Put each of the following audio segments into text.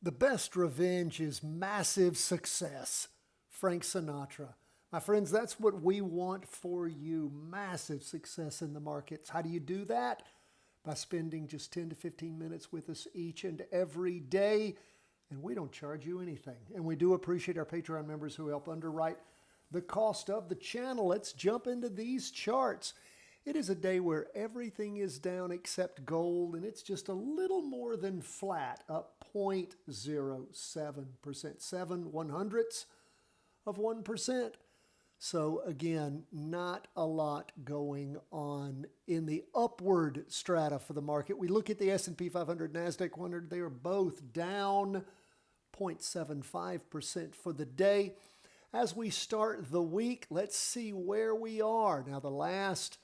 The best revenge is massive success. Frank Sinatra. My friends, that's what we want for you. Massive success in the markets. How do you do that? By spending just 10 to 15 minutes with us each and every day. And we don't charge you anything. And we do appreciate our Patreon members who help underwrite the cost of the channel. Let's jump into these charts. It is a day where everything is down except gold, and it's just a little more than flat, up 0.07%, 7/100ths of 1%. So again, not a lot going on in the upward strata for the market. We look at the S&P 500, NASDAQ 100. They are both down 0.75% for the day. As we start the week, let's see where we are. Now, the last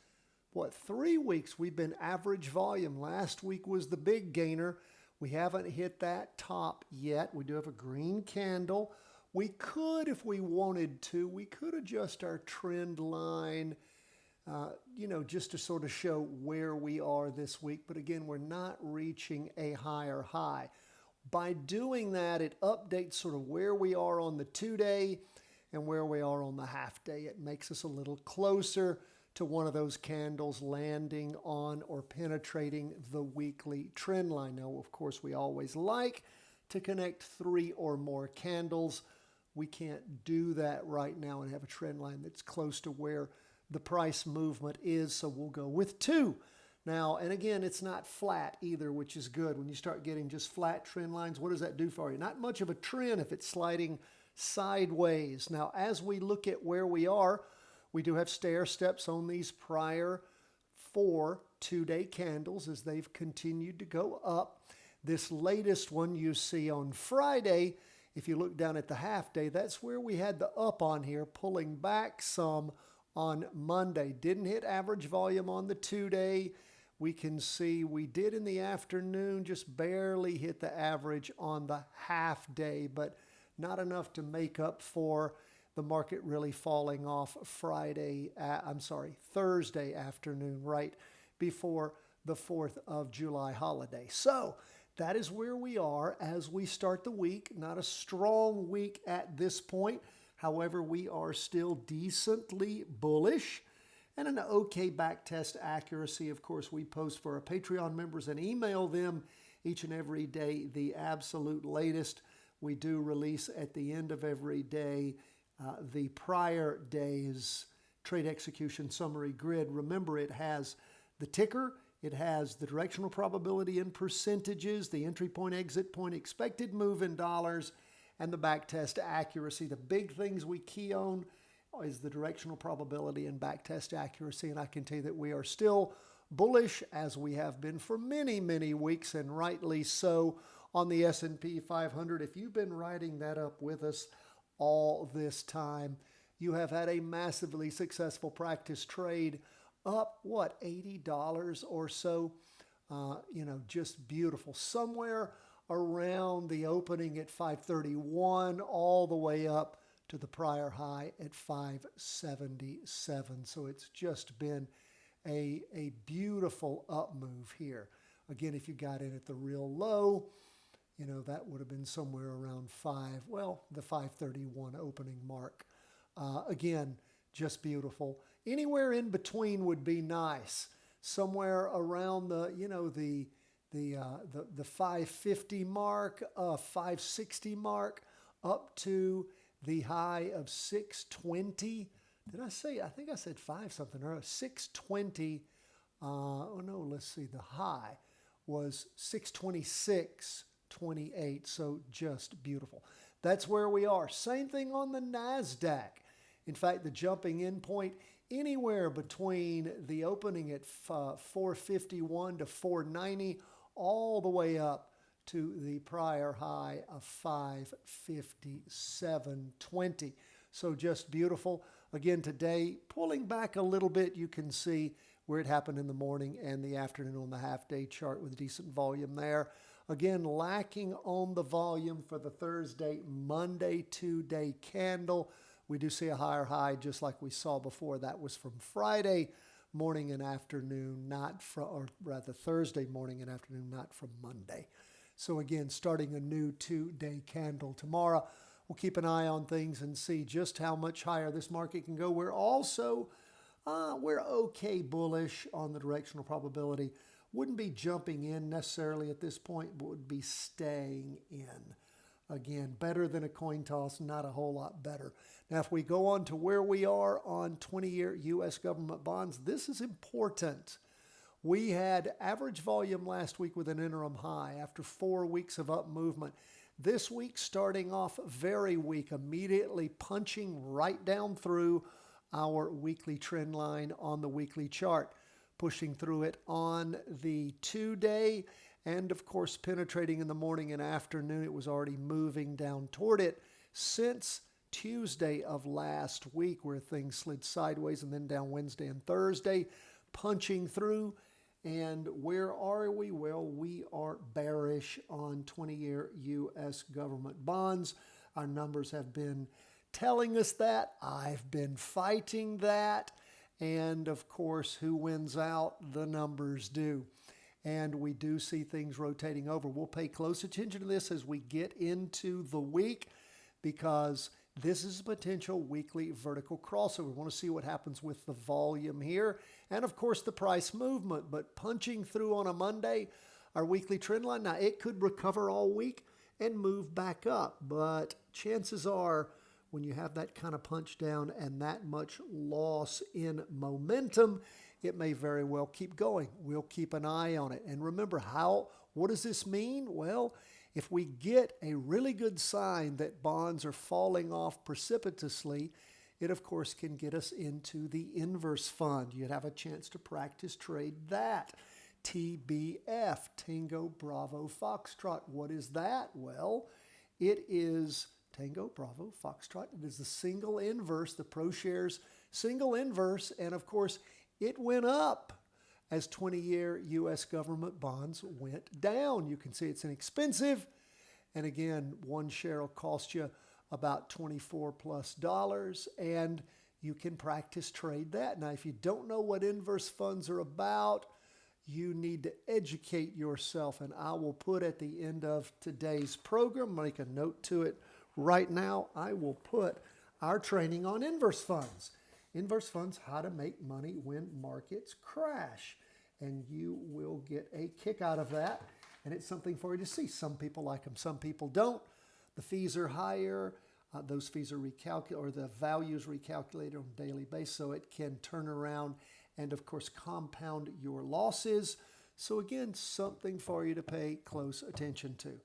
3 weeks we've been average volume. Last week was the big gainer. We haven't hit that top yet. We do have a green candle. We could, if we wanted to, we could adjust our trend line, just to sort of show where we are this week. But again, we're not reaching a higher high. By doing that, it updates sort of where we are on the 2-day and where we are on the half-day. It makes us a little closer to one of those candles landing on or penetrating the weekly trend line. Now, of course, we always like to connect 3 or more candles. We can't do that right now and have a trend line that's close to where the price movement is, so we'll go with 2. Now, and again, it's not flat either, which is good. When you start getting just flat trend lines, what does that do for you? Not much of a trend if it's sliding sideways. Now, as we look at where we are, we do have stair steps on these prior 4 2-day candles as they've continued to go up. This latest one you see on Friday, if you look down at the half day, that's where we had the up on here, pulling back some on Monday. Didn't hit average volume on the 2-day. We can see we did in the afternoon, just barely hit the average on the half day, but not enough to make up for the market really falling off Thursday afternoon, right before the 4th of July holiday. So that is where we are as we start the week. Not a strong week at this point. However, we are still decently bullish and an okay backtest accuracy. Of course, we post for our Patreon members and email them each and every day the absolute latest. We do release at the end of every day the prior day's trade execution summary grid. Remember, it has the ticker, it has the directional probability in percentages, the entry point, exit point, expected move in dollars, and the backtest accuracy. The big things we key on is the directional probability and backtest accuracy, and I can tell you that we are still bullish as we have been for many, many weeks, and rightly so, on the S&P 500. If you've been riding that up with us all this time, you have had a massively successful practice trade up, $80 or so. Just beautiful. Somewhere around the opening at 531 all the way up to the prior high at 577. So it's just been a beautiful up move here. Again, if you got in at the real low, that would have been somewhere around the 531 opening mark. Again, just beautiful. Anywhere in between would be nice. Somewhere around the 550 mark, 560 mark, up to the high of 620. Did I say? I think I said 5 something or 620. Let's see. The high was 626.28. So just beautiful. That's where we are. Same thing on the NASDAQ. In fact, the jumping in point anywhere between the opening at 451 to 490 all the way up to the prior high of 557.20. So just beautiful. Again, today, pulling back a little bit, you can see where it happened in the morning and the afternoon on the half-day chart with decent volume there. Again, lacking on the volume for the Monday 2-day candle. We do see a higher high just like we saw before. That was from Friday morning and afternoon, Thursday morning and afternoon, not from Monday. So again, starting a new 2-day candle tomorrow. We'll keep an eye on things and see just how much higher this market can go. We're also, we're okay bullish on the directional probability. Wouldn't be jumping in necessarily at this point, but would be staying in. Again, better than a coin toss, not a whole lot better. Now, if we go on to where we are on 20-year U.S. government bonds, this is important. We had average volume last week with an interim high after 4 weeks of up movement. This week starting off very weak, immediately punching right down through our weekly trend line on the weekly chart, pushing through it on the 2-day, and of course penetrating in the morning and afternoon. It was already moving down toward it since Tuesday of last week, where things slid sideways and then down Wednesday and Thursday, punching through. And where are we? Well, we are bearish on 20-year U.S. government bonds. Our numbers have been telling us that. I've been fighting that. And of course, who wins out? The numbers do. And we do see things rotating over. We'll pay close attention to this as we get into the week, because this is a potential weekly vertical crossover. We want to see what happens with the volume here and, of course, the price movement. But punching through on a Monday, our weekly trend line, now it could recover all week and move back up. But chances are, when you have that kind of punch down and that much loss in momentum, it may very well keep going. We'll keep an eye on it. And remember, what does this mean? Well, if we get a really good sign that bonds are falling off precipitously, it of course can get us into the inverse fund. You'd have a chance to practice trade that. TBF, Tango Bravo Foxtrot. What is that? Well, it is Tango Bravo Foxtrot. It is the single inverse, the ProShares single inverse, and of course it went up as 20-year U.S. government bonds went down. You can see it's inexpensive. And again, one share will cost you about $24+, and you can practice trade that. Now, if you don't know what inverse funds are about, you need to educate yourself. And I will put at the end of today's program, make a note to it right now, I will put our training on inverse funds. Inverse funds, how to make money when markets crash. And you will get a kick out of that. And it's something for you to see. Some people like them, some people don't. The fees are higher. Those fees are recalculated, or the values recalculated on a daily basis, so it can turn around and, of course, compound your losses. So again, something for you to pay close attention to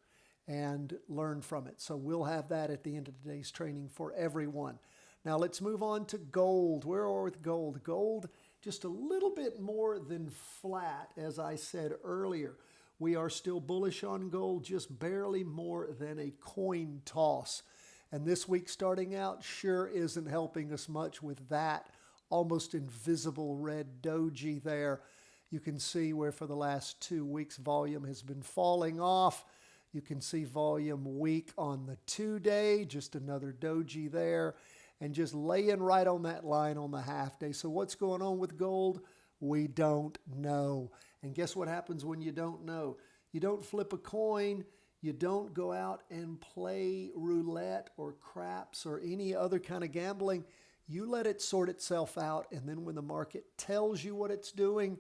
and learn from it. So we'll have that at the end of today's training for everyone. Now let's move on to gold. Where are we with gold? Gold, just a little bit more than flat, as I said earlier. We are still bullish on gold, just barely more than a coin toss. And this week starting out sure isn't helping us much with that almost invisible red doji there. You can see where for the last 2 weeks volume has been falling off. You can see volume weak on the 2-day, just another doji there, and just laying right on that line on the half day. So what's going on with gold? We don't know. And guess what happens when you don't know? You don't flip a coin. You don't go out and play roulette or craps or any other kind of gambling. You let it sort itself out, and then when the market tells you what it's doing,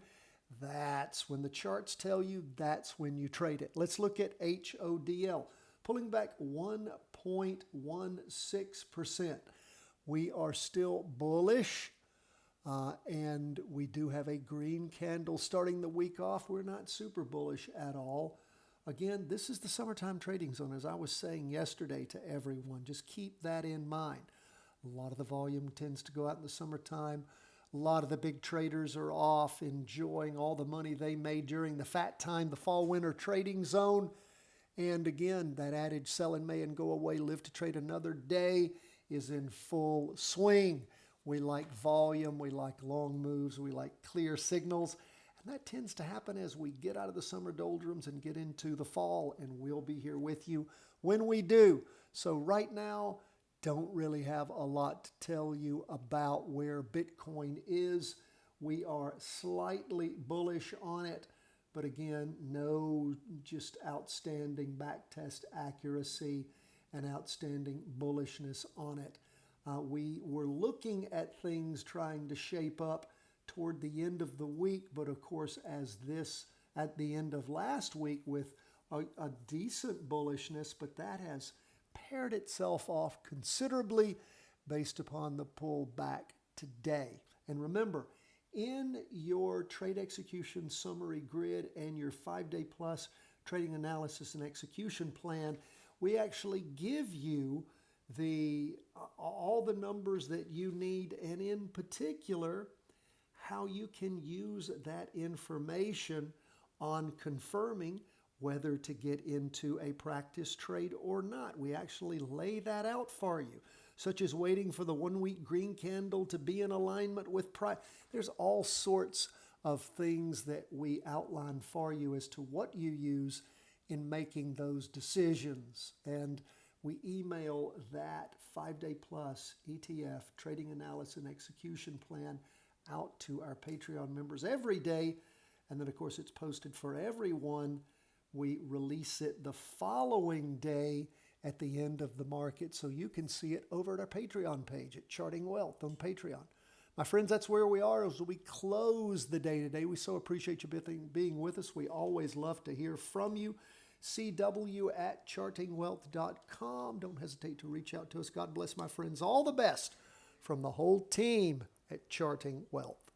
that's when the charts tell you, that's when you trade it. Let's look at HODL, pulling back 1.16%. We are still bullish, and we do have a green candle starting the week off. We're not super bullish at all. Again, this is the summertime trading zone, as I was saying yesterday to everyone. Just keep that in mind. A lot of the volume tends to go out in the summertime. A lot of the big traders are off enjoying all the money they made during the fat time, the fall-winter trading zone. And again, that adage, sell in May and go away, live to trade another day, is in full swing. We like volume, we like long moves, we like clear signals. And that tends to happen as we get out of the summer doldrums and get into the fall, and we'll be here with you when we do. So right now, don't really have a lot to tell you about where Bitcoin is. We are slightly bullish on it But again, no just outstanding backtest accuracy and outstanding bullishness on it. We were looking at things trying to shape up toward the end of the week, but of course, as this at the end of last week with a decent bullishness, but that has paired itself off considerably based upon the pullback today. And remember, in your trade execution summary grid and your 5-day plus trading analysis and execution plan, we actually give you all the numbers that you need, and in particular, how you can use that information on confirming whether to get into a practice trade or not. We actually lay that out for you, such as waiting for the 1-week green candle to be in alignment with price. There's all sorts of things that we outline for you as to what you use in making those decisions. And we email that 5-day plus ETF trading analysis and execution plan out to our Patreon members every day. And then, of course, it's posted for everyone. We release it the following day at the end of the market, so you can see it over at our Patreon page at Charting Wealth on Patreon. My friends, that's where we are as we close the day today. We so appreciate you being with us. We always love to hear from you. CW@chartingwealth.com. Don't hesitate to reach out to us. God bless, my friends. All the best from the whole team at Charting Wealth.